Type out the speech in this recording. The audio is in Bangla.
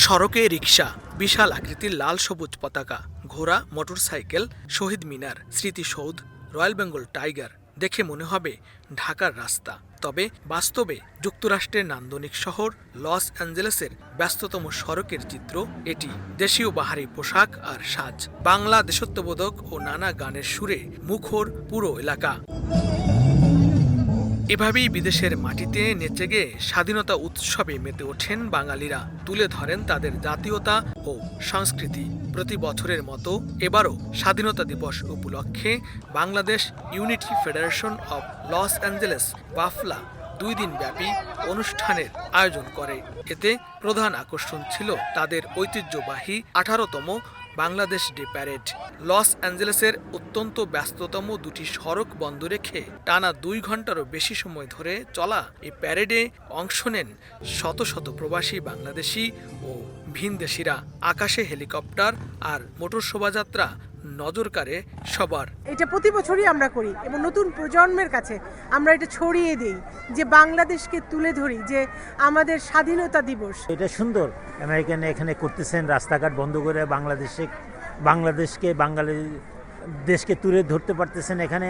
সড়কে রিকশা, বিশাল আকৃতির লাল সবুজ পতাকা, ঘোড়া, মোটরসাইকেল, শহীদ মিনার, স্মৃতিসৌধ, রয়্যাল বেঙ্গল টাইগার দেখে মনে হবে ঢাকার রাস্তা। তবে বাস্তবে যুক্তরাষ্ট্রের নান্দনিক শহর লস অ্যাঞ্জেলেসের ব্যস্ততম সড়কের চিত্র এটি। দেশীয় বাহারি পোশাক আর সাজ, বাংলা দেশত্ববোধক ও নানা গানের সুরে মুখর পুরো এলাকা। এভাবেই বিদেশের মাটিতে নেচে গেয়ে স্বাধীনতা উৎসবে মেতে ওঠেন বাঙালিরা, তুলে ধরেন তাদের জাতীয়তা ও সংস্কৃতি। প্রতি বছরের মতো এবারও স্বাধীনতা দিবস উপলক্ষে Bangladesh unity federation of Los Angeles BAFLA 2 দিনব্যাপী অনুষ্ঠানের আয়োজন করে। এতে প্রধান আকর্ষণ ছিল তাদের ঐতিহ্যবাহী 18তম বাংলাদেশ ডে প্যারেড। লস অ্যাঞ্জেলেসের অত্যন্ত ব্যস্ততম 2টি সড়ক বন্ধ রেখে টানা 2 ঘন্টারও বেশি সময় ধরে চলা এই প্যারেডে অংশ নেন শত শত প্রবাসী বাংলাদেশি ও ভিনদেশিরা। আকাশে হেলিকপ্টার আর মোটর শোভাযাত্রা নজর কাড়ে সবার। এটা প্রতি বছরই আমরা করি এবং নতুন প্রজন্মের কাছে আমরা এটা ছড়িয়ে দিই যে বাংলাদেশকে তুলে ধরি, যে আমাদের স্বাধীনতা দিবস। এটা সুন্দর আমেরিকান এখানে করতেছেন, রাস্তাঘাট বন্ধ করে বাংলাদেশকে বাঙালি দেশকে তুলে ধরতে পারতেছেন এখানে।